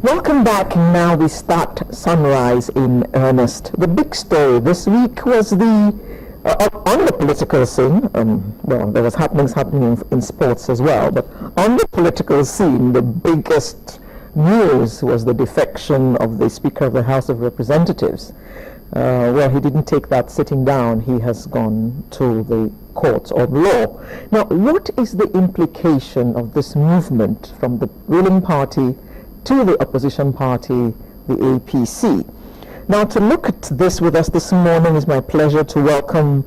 Welcome back. Now we start Sunrise in earnest. The big story this week was the on the political scene. Well, there was happening in sports as well, but on the political scene, the biggest news was the defection of the Speaker of the House of Representatives. Well, he didn't take that sitting down. He has gone to the courts of law. Now, what is the implication of this movement from the ruling party to the opposition party, the APC? Now, to look at this with us this morning is my pleasure to welcome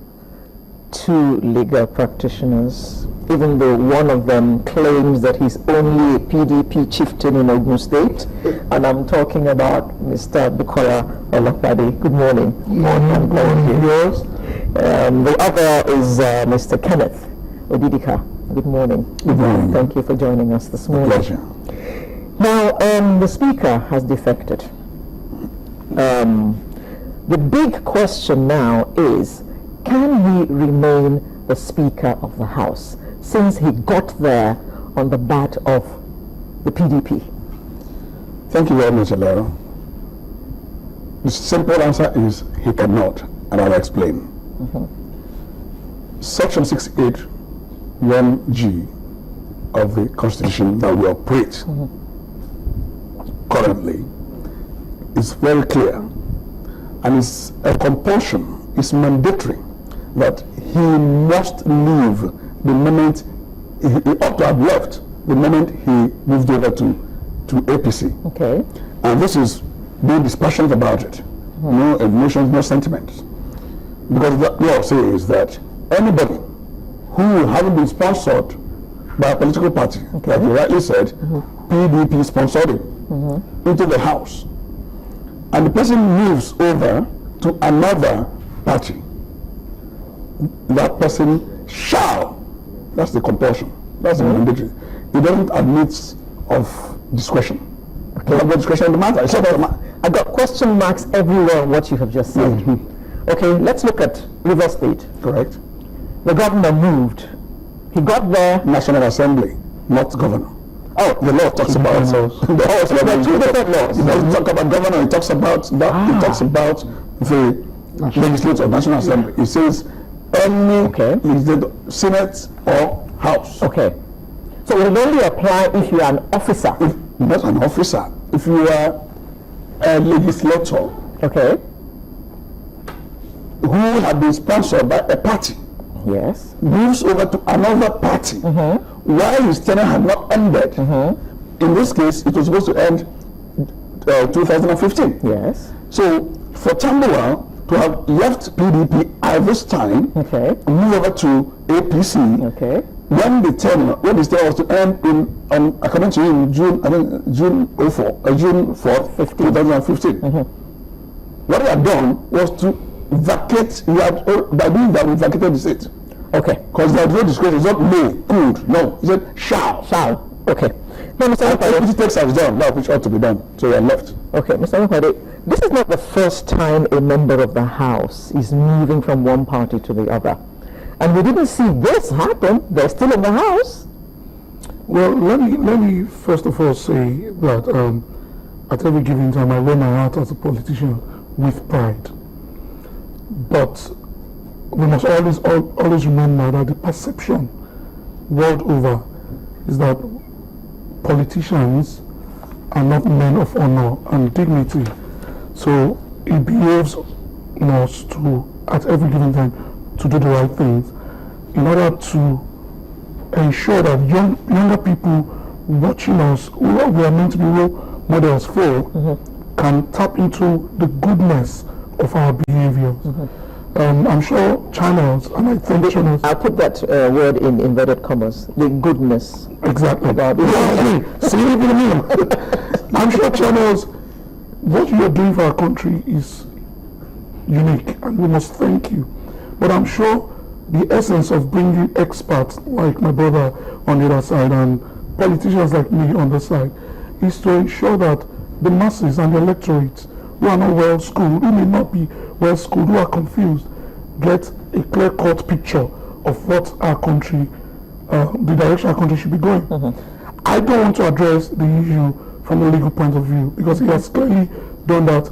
two legal practitioners, even though one of them claims that he's only a PDP chieftain in Ogun State, and I'm talking about Mr. Bukola Olopade. Good morning. Good morning. The other is Mr. Kenneth Odidika. Good morning. Good morning. Thank you for joining us this morning. Pleasure. Now, the Speaker has defected. The big question now is, can he remain the Speaker of the House since he got there on the bat of the PDP? Thank you very much, Alero. The simple answer is he cannot, and I'll explain. Section 681G of the Constitution that we operate currently is very clear, and it's a compulsion, it's mandatory that he must leave the moment he ought to have left the moment he moved over to APC. Okay. And this is being dispassionate about it. No emotions, no sentiments. Because the law says that anybody who hasn't been sponsored by a political party, like you rightly said, PDP sponsored him into the House, and the person moves over to another party, that person shall, that's the compulsion, that's the mandatory. It doesn't admit of discretion. Okay. Have discretion on the matter. I got question marks everywhere on what you have just said. Okay, let's look at River State. Correct. The governor moved. He got there. National Assembly, not governor. Oh, the law talks about the law. Two different laws. It doesn't talk about governor. It talks about that. It talks about the legislature, National Assembly. It says any legislative Senate or House. Okay. So it will only apply if you are an officer. If not an officer, if you are a legislator, okay, who had been sponsored by a party, yes, moves over to another party while his tenure had not ended. In this case, it was supposed to end 2015. Yes. So for Tambuwal to have left PDP at this time, move over to APC, when the tenure was to end in, according to him, June 4th, 2015. What he had done was to vacate. By doing that, we vacated the seat. Okay. Because there was no discretion. It's not may, could. No. He said shall. Shall. Okay. Now, Mr. Olopade, which text has done, that which ought to be done. So we are left. Okay, Mr. Olopade, this is not the first time a member of the House is moving from one party to the other. And we didn't see this happen. They're still in the House. Well, let me first of all say that at every given time I wear my heart as a politician with pride. But we must always remember that the perception world over is that politicians are not men of honor and dignity. So it behoves us to, at every given time, to do the right things in order to ensure that younger people watching us, who we are meant to be role models for, can tap into the goodness of our behaviors. I'm sure channels, and I think channels... I'll put that word in inverted commas, the goodness. Exactly. See what I mean? I'm sure channels, what you are doing for our country is unique, and we must thank you. But I'm sure the essence of bringing experts like my brother on the other side and politicians like me on the side is to ensure that the masses and the electorate who are not well schooled, who may not be well schooled, who are confused, get a clear-cut picture of what our country, the direction our country should be going. I don't want to address the issue from a legal point of view, because he has clearly done that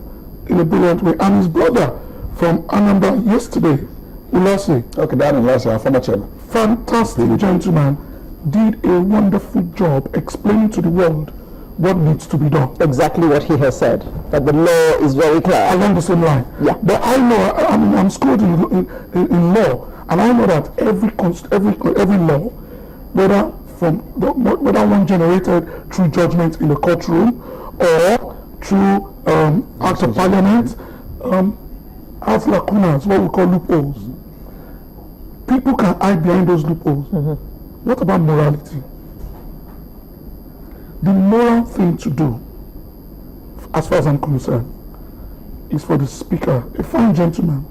in a brilliant way. And his brother from Anambra yesterday, Ulase, Okay, that is last year, former chairman. fantastic gentleman, did a wonderful job explaining to the world what needs to be done. Exactly what he has said, that the law is very clear. Along the same line. Yeah. But I know, I mean, I'm schooled in law, and I know that every law, whether one generated through judgment in the courtroom or through act of parliament, has lacunas, what we call loopholes. People can hide behind those loopholes. What about morality? The moral thing to do, as far as I'm concerned, is for the speaker, a fine gentleman,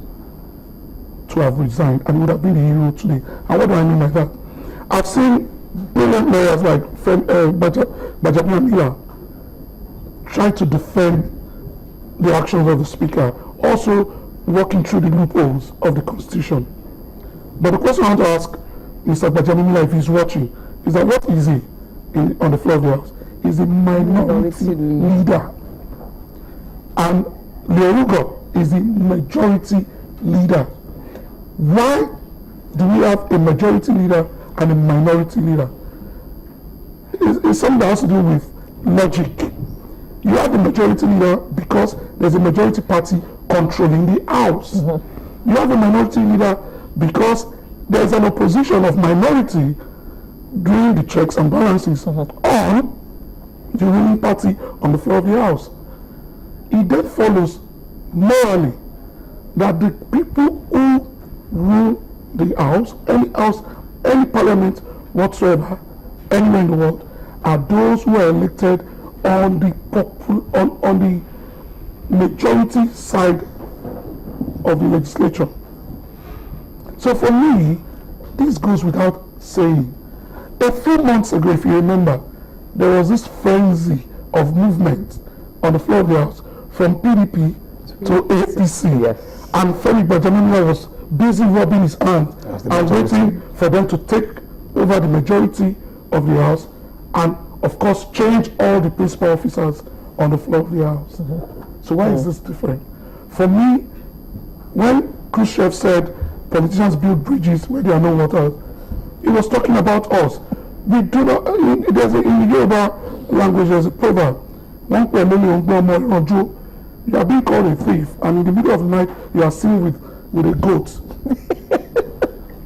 to have resigned, and he would have been the hero today. And what do I mean by that? I've seen brilliant lawyers like Gbajabiamila try to defend the actions of the speaker, also working through the loopholes of the constitution. But the question I want to ask Mr. Gbajabiamila, if he's watching, is that what is he on the floor of the House? He's a minority leader. And Leorugo is the majority leader. Why do we have a majority leader and a minority leader? It's something that has to do with logic. You have a majority leader because there's a majority party controlling the House. You have a minority leader because there's an opposition of minority doing the checks and balances on the ruling party on the floor of the House. It then follows morally that the people who rule the House, any parliament whatsoever, anywhere in the world, are those who are elected on the majority side of the legislature. So for me, this goes without saying. A few months ago, if you remember, there was this frenzy of movement on the floor of the House from PDP to APC. Yes. And Femi Gbajabiamila was busy rubbing his hands and waiting for them to take over the majority of the House and, of course, change all the principal officers on the floor of the House. So why is this different? For me, when Khrushchev said politicians build bridges where there are no waters, he was talking about us. We do not, in the Yoruba language, there's a proverb. You are being called a thief, and in the middle of the night, you are seen with a goat.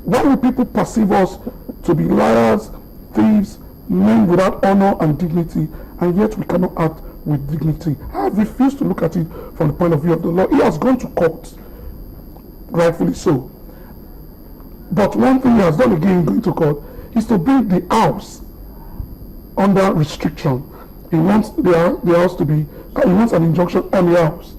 Why will people perceive us to be liars, thieves, men without honor and dignity, and yet we cannot act with dignity? I have refused to look at it from the point of view of the law. He has gone to court, rightfully so. But one thing he has done again going to court is to bring the House under restriction. He wants the House to be, he wants an injunction on the House.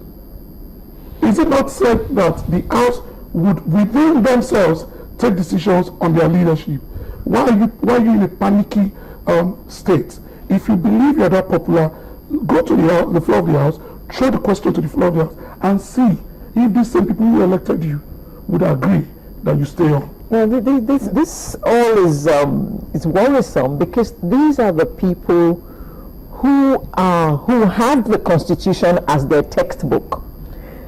Is it not said that the House would within themselves take decisions on their leadership? Why are you in a panicky state? If you believe you're that popular, go to the floor of the House, throw the question to the floor of the House, and see if these same people who elected you would agree that you stay on. Yeah, this all is worrisome, because these are the people who have the Constitution as their textbook,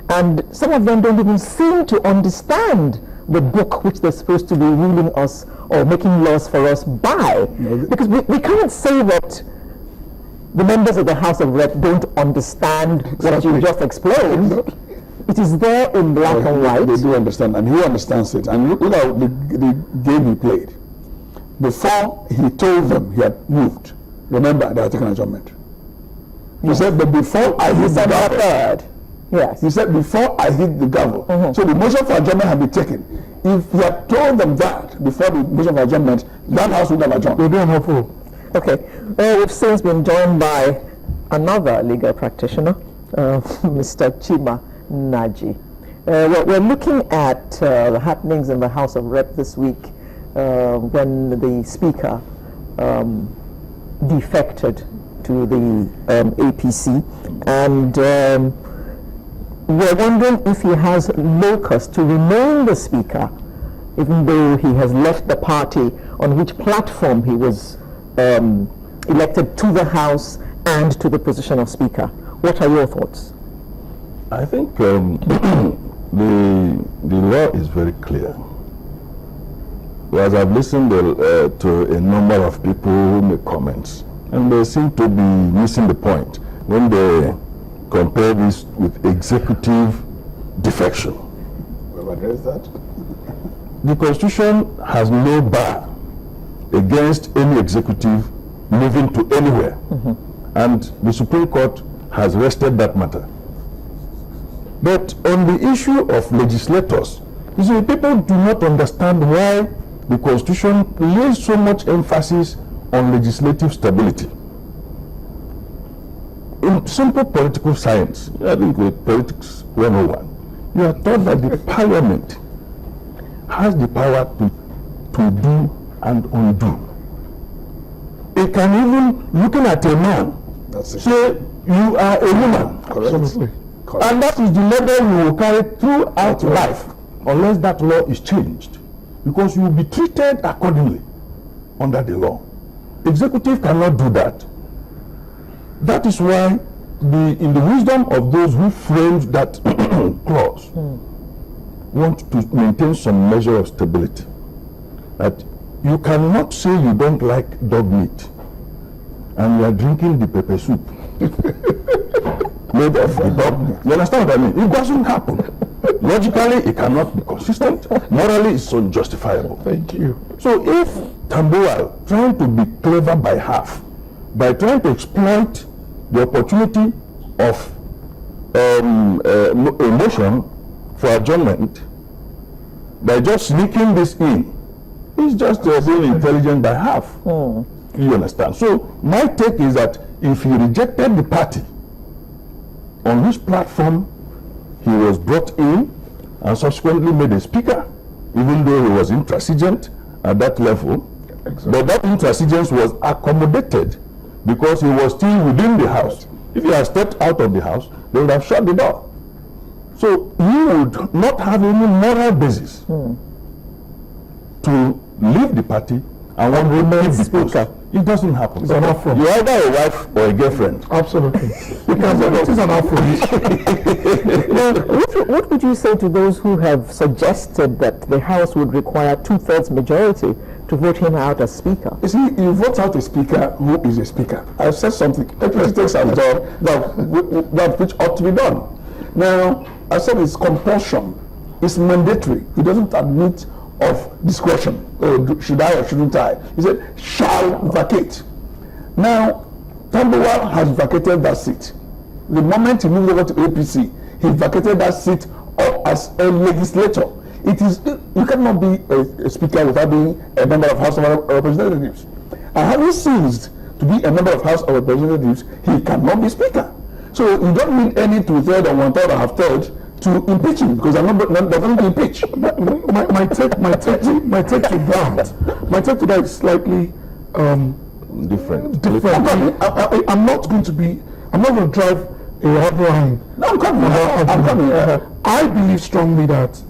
and some of them don't even seem to understand the book which they're supposed to be ruling us or making laws for us by. Because we can't say that the members of the House of Rep don't understand what you just explained. It is there in black and white. They do understand, and he understands it. And look at the game he played. Before he told them he had moved, remember, they had taken adjournment. He said, but before I hit the gavel, yes. He said, before I hit the gavel. So the motion for adjournment had been taken. If he had told them that before the motion for adjournment, that House would have adjourned. They don't have hope. Okay. We've since been joined by another legal practitioner, Mr. Chima Naji. We're looking at the happenings in the House of Rep this week when the Speaker defected to the APC, and we're wondering if he has locus to remain the Speaker, even though he has left the party on which platform he was elected to the House and to the position of Speaker. What are your thoughts? I think the law is very clear. As I've listened to a number of people who make comments, and they seem to be missing the point when they compare this with executive defection. We've addressed that. The Constitution has no bar against any executive moving to anywhere, and the Supreme Court has rested that matter. But on the issue of legislators, you see, people do not understand why the Constitution lays so much emphasis on legislative stability. In simple political science, I think with Politics 101, you are taught that the Parliament has the power to do and undo. It can even, looking at a man, That's it. say you are a woman. Correct. Absolutely. Correct. And that is the level you will carry throughout life, unless that law is changed. Because you will be treated accordingly under the law. Executive cannot do that. That is why, in the wisdom of those who framed that clause, want to maintain some measure of stability. That you cannot say you don't like dog meat, and you are drinking the pepper soup made of the dog. You understand what I mean? It doesn't happen. Logically, it cannot be consistent. Morally, it's unjustifiable. Thank you. So if Tambuwal, trying to be clever by half, by trying to exploit the opportunity of a motion for adjournment, by just sneaking this in, is just being intelligent by half. You understand? So my take is that if he rejected the party on whose platform he was brought in and subsequently made a speaker, even though he was intransigent at that level, but that intransigence was accommodated because he was still within the house. If he had stepped out of the house, they would have shut the door. So he would not have any moral basis to leave the party and one remain speaker. It doesn't happen. It's an affront. You're either a wife or a girlfriend. Absolutely. Because it is an affront. Now, what would you say to those who have suggested that the House would require 2/3 majority to vote him out as Speaker? You see, you vote out a speaker who is a speaker. I've said something. Everybody takes a job that which ought to be done. Now, I said it's compulsion. It's mandatory. He doesn't admit of discretion. Oh, should I or shouldn't I? He said, shall vacate. Now, Tambuwal has vacated that seat. The moment he moved over to APC, he vacated that seat up as a legislator. It is, you cannot be a speaker without being a member of House of Representatives. And having ceased to be a member of House of Representatives, he cannot be speaker. So you don't need any 2/3 or 1/3 or 1/2 to impeach him, because they're not going to impeach. My take to that is slightly Different. different. I'm not going to drive a hard line. No, I'm coming. I believe strongly that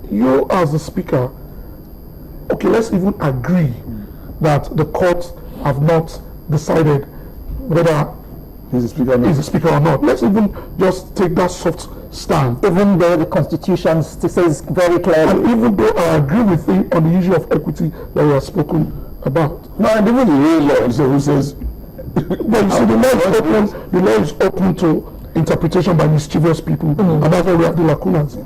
you as a speaker, okay, let's even agree that the courts have not decided whether He's a speaker. he's a speaker or not. Let's even just take that soft stand. Even though the Constitution says very clearly. And even though I agree with you on the issue of equity that we have spoken about. No, and even the real law who says, But you see, the law is open to interpretation by mischievous people, and that's why we have the lacunas.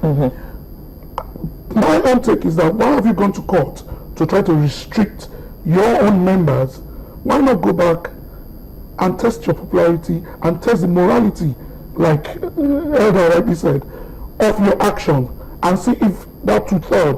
My own take is that why have you gone to court to try to restrict your own members? Why not go back and test your popularity and test the morality, like Elder rightly said, of your action, and see if that 2/3